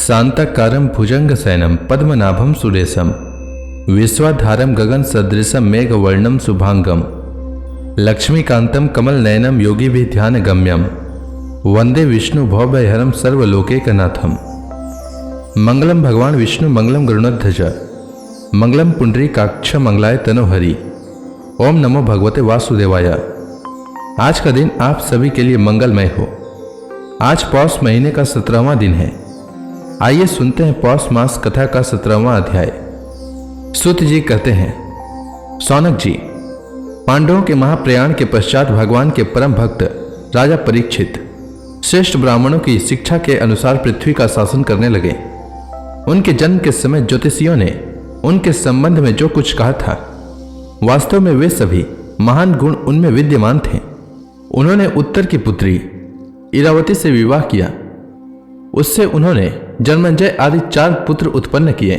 शांताकारं भुजंगशयनं पद्मनाभं सुरेशं विश्वाधारं गगन सदृशं मेघवर्णं शुभांगं लक्ष्मीकांतं कमलनयनं योगिभिर्ध्यानगम्यं वंदे विष्णु भवभयहरं सर्वलोकैकनाथं। मंगलम भगवान विष्णु मंगलम गरुड़ध्वज मंगलम पुंडरीकाक्ष मंगलाय तनोहरि। ओम नमो भगवते वासुदेवाय। आज का दिन आप सभी के लिए मंगलमय हो। आज पौष महीने का 17वां दिन है। आइए सुनते हैं पौष मास कथा का 17वां अध्याय। सूत जी कहते हैं, सौनक जी, पांडवों के महाप्रयाण के पश्चात भगवान के परम भक्त राजा परीक्षित श्रेष्ठ ब्राह्मणों की शिक्षा के अनुसार पृथ्वी का शासन करने लगे। उनके जन्म के समय ज्योतिषियों ने उनके संबंध में जो कुछ कहा था, वास्तव में वे सभी महान गुण उनमें विद्यमान थे। उन्होंने उत्तर की पुत्री इरावती से विवाह किया। उससे उन्होंने जन्मेजय आदि 4 पुत्र उत्पन्न किए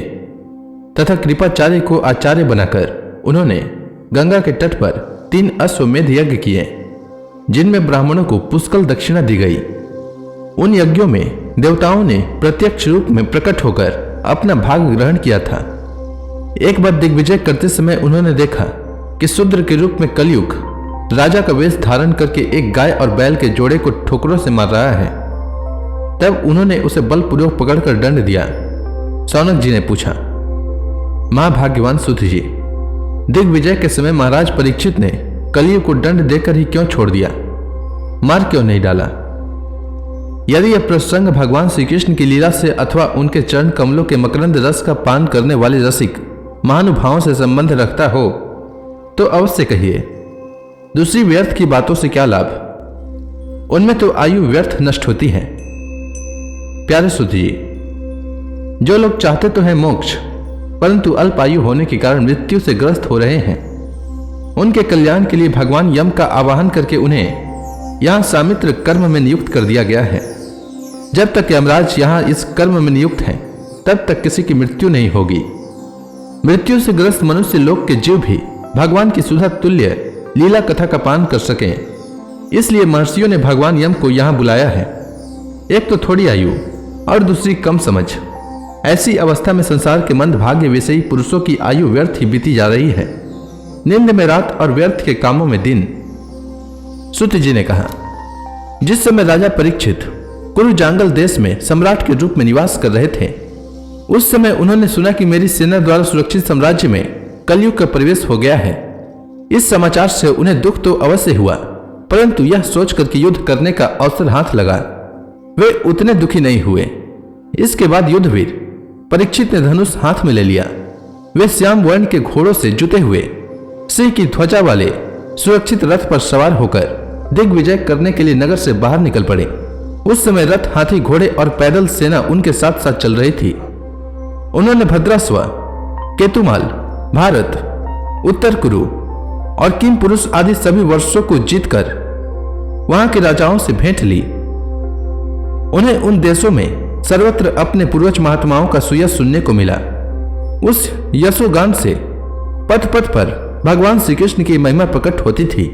तथा कृपाचार्य को आचार्य बनाकर उन्होंने गंगा के तट पर 3 अश्वमेध यज्ञ किए, जिनमें ब्राह्मणों को पुष्कल दक्षिणा दी गई। उन यज्ञों में देवताओं ने प्रत्यक्ष रूप में प्रकट होकर अपना भाग ग्रहण किया था। एक बार दिग्विजय करते समय उन्होंने देखा कि शूद्र के रूप में कलयुग राजा का वेश धारण करके एक गाय और बैल के जोड़े को ठोकरों से मार रहा है। तब उन्होंने उसे बलपूर्वक पकड़कर दंड दिया। सौनक जी ने पूछा, महाभाग्यवान सूत जी, दिग्विजय के समय महाराज परीक्षित ने कलयुग को दंड देकर ही क्यों छोड़ दिया, मार क्यों नहीं डाला? यदि यह प्रसंग भगवान श्री कृष्ण की लीला से अथवा उनके चरण कमलों के मकरंद रस का पान करने वाले रसिक महानुभावों से संबंध रखता हो तो अवश्य कहिए। दूसरी व्यर्थ की बातों से क्या लाभ, उनमें तो आयु व्यर्थ नष्ट होती है। प्यारे सूत जी, जो लोग चाहते तो हैं मोक्ष, परंतु अल्प आयु होने के कारण मृत्यु से ग्रस्त हो रहे हैं, उनके कल्याण के लिए भगवान यम का आवाहन करके उन्हें यहां सामित्र कर्म में नियुक्त कर दिया गया है। जब तक यमराज यहां इस कर्म में नियुक्त हैं, तब तक किसी की मृत्यु नहीं होगी। मृत्यु से ग्रस्त मनुष्य लोक के जीव भी भगवान की सुधा तुल्य लीला कथा का पान कर सकें, इसलिए महर्षियों ने भगवान यम को यहां बुलाया है। एक तो थोड़ी आयु और दूसरी कम समझ। ऐसी अवस्था में संसार के मंद भाग्य विषयी पुरुषों की आयु व्यर्थ ही बीती जा रही है, नींद में रात और व्यर्थ के कामों में दिन। सूत जी ने कहा, जिस समय राजा परीक्षित कुरु जांगल देश में सम्राट के रूप में निवास कर रहे थे, उस समय उन्होंने सुना कि मेरी सेना द्वारा सुरक्षित साम्राज्य में कलयुग का प्रवेश हो गया है। इस समाचार से उन्हें दुख तो अवश्य हुआ, परंतु यह सोचकर कि युद्ध करने का अवसर हाथ लगा, वे उतने दुखी नहीं हुए। इसके बाद युद्धवीर परीक्षित ने धनुष हाथ में ले लिया। वे श्याम वर्ण के घोड़ों से जुते हुए सिंह की ध्वजा वाले सुरक्षित रथ पर सवार होकर दिग्विजय करने के लिए नगर से बाहर निकल पड़े। उस समय रथ, हाथी, घोड़े और पैदल सेना उनके साथ साथ चल रही थी। उन्होंने भद्रास्व, केतुमाल, भारत, उत्तर कुरु और किम पुरुष आदि सभी वर्षों को जीतकर वहां के राजाओं से भेंट ली। उन्हें उन देशों में सर्वत्र अपने पूर्वज महात्माओं का सुयश सुनने को मिला। उस यशोगान से पथ पथ पर भगवान श्री कृष्ण की महिमा प्रकट होती थी।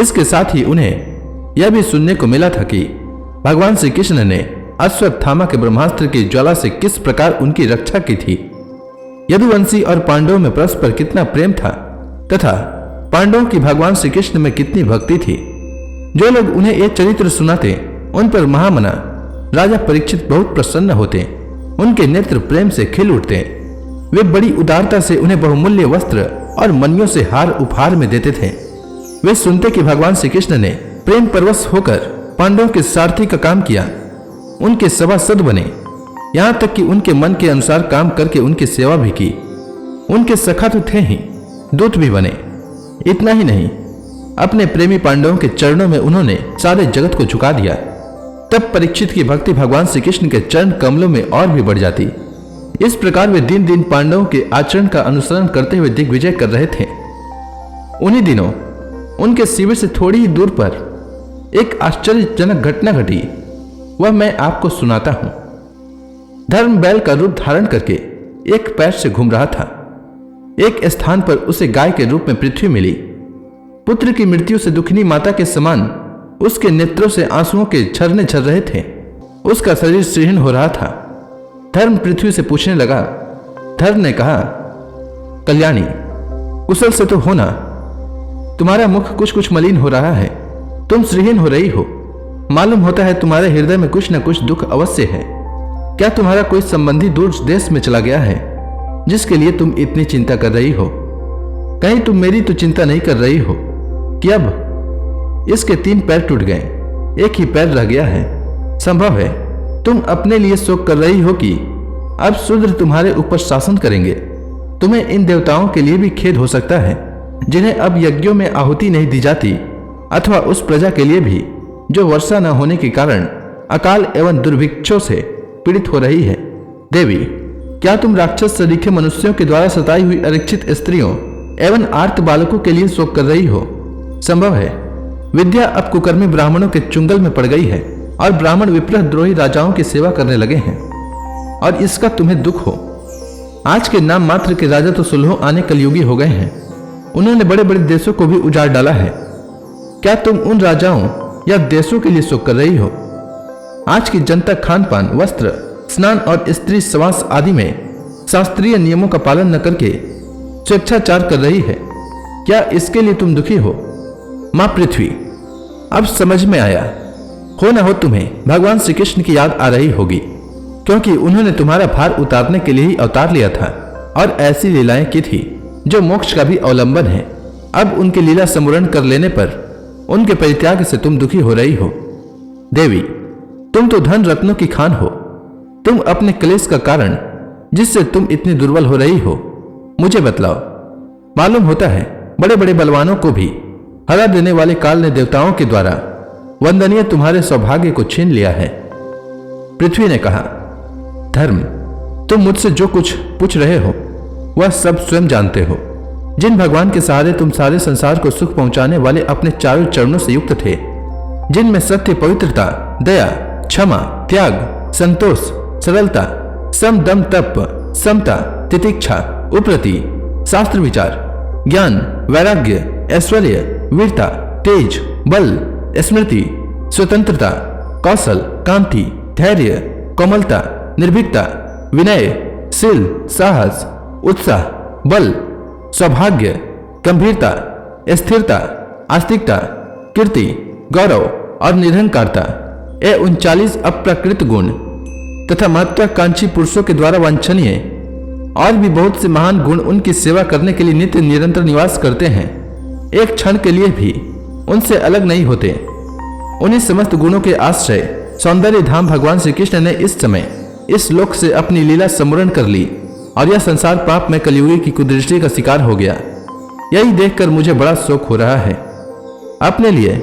इसके साथ ही उन्हें यह भी सुनने को मिला था कि भगवान श्री कृष्ण ने अश्वत्थामा के ब्रह्मास्त्र की ज्वाला से किस प्रकार उनकी रक्षा की थी। यदुवंशी और पांडवों में परस्पर कितना प्रेम था तथा पांडवों की भगवान श्री कृष्ण में कितनी भक्ति थी। जो लोग उन्हें ये चरित्र सुनाते, उन पर महामना राजा परीक्षित बहुत प्रसन्न होते, उनके नेत्र प्रेम से खिल उठते। वे बड़ी उदारता से उन्हें बहुमूल्य वस्त्र और मणियों से हार उपहार में देते थे। वे सुनते कि भगवान श्री कृष्ण ने प्रेम परवश होकर पांडवों के सारथी का काम किया, उनके सभासद बने, यहां तक कि उनके मन के अनुसार काम करके उनकी सेवा भी की। उनके सखा तो थे ही, दूत भी बने। इतना ही नहीं, अपने प्रेमी पांडवों के चरणों में उन्होंने सारे जगत को झुका दिया। तब परीक्षित की भक्ति भगवान श्री कृष्ण के चरण कमलों में और भी बढ़ जाती। इस प्रकार वे दिन दिन पांडवों के आचरण का अनुसरण करते हुए दिग्विजय कर रहे थे। उन्हीं दिनों उनके शिविर से थोड़ी ही दूर पर एक आश्चर्यजनक घटना घटी। वह मैं आपको सुनाता हूं। धर्म बैल का रूप धारण करके एक पैर से घूम रहा था। एक स्थान पर उसे गाय के रूप में पृथ्वी मिली। पुत्र की मृत्यु से दुखिनी माता के समान उसके नेत्रों से आंसुओं के झरने झर रहे थे। उसका शरीर श्रीहीन हो रहा था। धर्म पृथ्वी से पूछने लगा। धर्म ने कहा, कल्याणी, कुशल से तो हो ना? तुम्हारा मुख कुछ कुछ मलिन हो रहा है, तुम श्रीहीन हो रही हो। मालूम होता है तुम्हारे हृदय में कुछ न कुछ दुख अवश्य है। क्या तुम्हारा कोई संबंधी दूर देश में चला गया है जिसके लिए तुम इतनी चिंता कर रही हो? कहीं तुम मेरी तो चिंता नहीं कर रही हो कि अब इसके 3 पैर टूट गए, एक ही पैर रह गया है? संभव है तुम अपने लिए शोक कर रही हो कि अब शूद्र तुम्हारे ऊपर शासन करेंगे। तुम्हें इन देवताओं के लिए भी खेद हो सकता है जिन्हें अब यज्ञों में आहुति नहीं दी जाती, अथवा उस प्रजा के लिए भी जो वर्षा न होने के कारण अकाल एवं दुर्भिक्षों से पीड़ित हो रही है। देवी, क्या तुम राक्षस सरीखे मनुष्यों के द्वारा सताई हुई अशिक्षित स्त्रियों एवं आर्त बालकों के लिए शोक कर रही हो? संभव है विद्या अब कुकर्मी ब्राह्मणों के चुंगल में पड़ गई है और ब्राह्मण विप्रह द्रोही राजाओं की सेवा करने लगे हैं, और इसका तुम्हें दुख हो। आज के नाम मात्र के राजा तो सुलहों आने कलयुगी हो गए हैं। उन्होंने बड़े बड़े देशों को भी उजाड़ डाला है। क्या तुम उन राजाओं या देशों के लिए शोक कर रही हो? आज की जनता खान पान, वस्त्र, स्नान और स्त्री समास आदि में शास्त्रीय नियमों का पालन न करके स्वेच्छाचार कर रही है। क्या इसके लिए तुम दुखी हो? मां पृथ्वी, अब समझ में आया। हो न हो तुम्हें भगवान श्री कृष्ण की याद आ रही होगी, क्योंकि उन्होंने तुम्हारा भार उतारने के लिए ही अवतार लिया था और ऐसी लीलाएं की थी जो मोक्ष का भी अवलंबन है। अब उनकी लीला सम्पूर्ण कर लेने पर उनके परित्याग से तुम दुखी हो रही हो। देवी, तुम तो धन रत्नों की खान हो। तुम अपने क्लेश का कारण जिससे तुम इतनी दुर्बल हो रही हो मुझे बतलाओ। मालूम होता है बड़े बड़े बलवानों को भी हरा देने वाले काल ने देवताओं के द्वारा वंदनीय तुम्हारे सौभाग्य को छीन लिया है। पृथ्वी ने कहा, धर्म, तुम मुझसे जो कुछ पूछ रहे हो वह सब स्वयं जानते हो। जिन भगवान के सहारे तुम सारे संसार को सुख पहुंचाने वाले अपने चारों चरणों से युक्त थे, जिनमें सत्य, पवित्रता, दया, क्षमा, त्याग, संतोष, सरलता, सम, दम, तप, समता, तितिक्षा, उपरति, शास्त्र विचार, ज्ञान, वैराग्य, ऐश्वर्य, वीरता, तेज, बल, स्मृति, स्वतंत्रता, कौशल, कांति, धैर्य, कोमलता, निर्भीकता, विनय, शील, साहस, उत्साह, बल, सौभाग्य, गंभीरता, स्थिरता, आस्तिकता, कीर्ति, गौरव और निरहंकारता, ये 39 अप्राकृत गुण तथा महत्वाकांक्षी पुरुषों के द्वारा वांछनीय और भी बहुत से महान गुण उनकी सेवा करने के लिए नित्य निरंतर निवास करते हैं। एक क्षण के लिए भी उनसे अलग नहीं होते। उन्हीं समस्त गुणों के आश्रय सौंदर्य धाम भगवान श्री कृष्ण ने इस समय इस लोक से अपनी लीला सम्पूर्ण कर ली और यह संसार पाप में कलियुगी की कुदृष्टि का शिकार हो गया। यही देखकर मुझे बड़ा शोक हो रहा है। अपने लिए,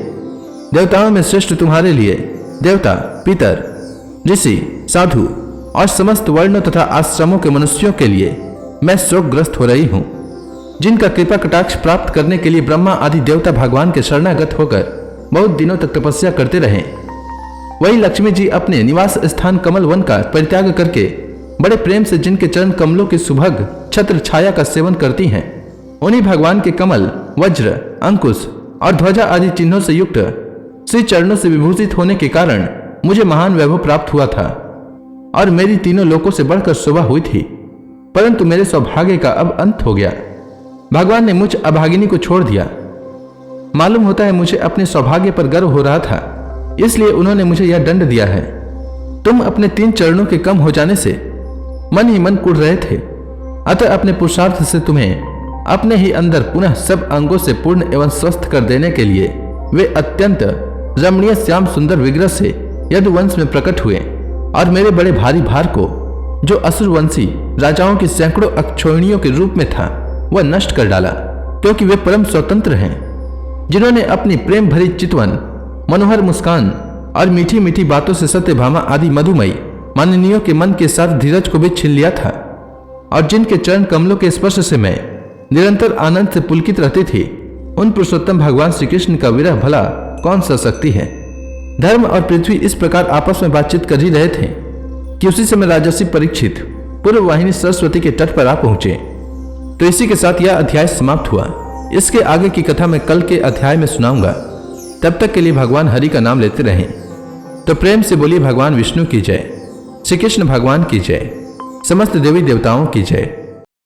देवताओं में श्रेष्ठ तुम्हारे लिए देवता, पितर, ऋषि, साधु और समस्त वर्णों तथा आश्रमों के मनुष्यों के लिए मैं शोकग्रस्त हो रही हूँ, जिनका कृपा कटाक्ष प्राप्त करने के लिए ब्रह्मा आदि देवता भगवान के शरणागत होकर बहुत दिनों तक तपस्या करते रहे। वही लक्ष्मी जी अपने निवास स्थान कमल वन का परित्याग करके बड़े प्रेम से जिनके चरण कमलों की सुभग छत्र छाया का सेवन करती हैं, उन्हीं भगवान के कमल, वज्र, अंकुश और ध्वजा आदि चिन्हों से युक्त श्री चरणों से विभूषित होने के कारण मुझे महान वैभव प्राप्त हुआ था और मेरी तीनों लोकों से बढ़कर शोभा हुई थी। परंतु मेरे सौभाग्य का अब अंत हो गया। भगवान ने मुझ अभागिनी को छोड़ दिया। मालूम होता है मुझे अपने सौभाग्य पर गर्व हो रहा था, इसलिए उन्होंने मुझे यह दंड दिया है। तुम अपने 3 चरणों के कम हो जाने से मन ही मन कुढ़ रहे थे, अतः अपने पुरुषार्थ से तुम्हें अपने ही अंदर पुनः सब अंगों से पूर्ण एवं स्वस्थ कर देने के लिए वे अत्यंत रमणीय श्याम सुंदर विग्रह से यदुवंश में प्रकट हुए और मेरे बड़े भारी भार को, जो असुरवंशी राजाओं की सैकड़ों अक्षोहिणियों के रूप में था, वह नष्ट कर डाला, क्योंकि वे परम स्वतंत्र हैं, जिन्होंने अपनी प्रेम भरी चितवन, मनोहर मुस्कान और मीठी मीठी बातों से सत्यभामा आदि मधुमयी माननीयों के मन के साथ धीरज को भी छीन लिया था और जिनके चरण कमलों के स्पर्श से मैं निरंतर आनंद से पुलकित रहती थी। उन पुरुषोत्तम भगवान श्री कृष्ण का विरह भला कौन सा सकती है। धर्म और पृथ्वी इस प्रकार आपस में बातचीत कर ही रहे थे कि उसी समय राजर्षि परीक्षित पूर्व वाहिनी सरस्वती के तट पर आ पहुंचे। तो इसी के साथ यह अध्याय समाप्त हुआ। इसके आगे की कथा मैं कल के अध्याय में सुनाऊंगा। तब तक के लिए भगवान हरि का नाम लेते रहें। तो प्रेम से बोलिए भगवान विष्णु की जय, श्री कृष्ण भगवान की जय। समस्त देवी देवताओं की जय।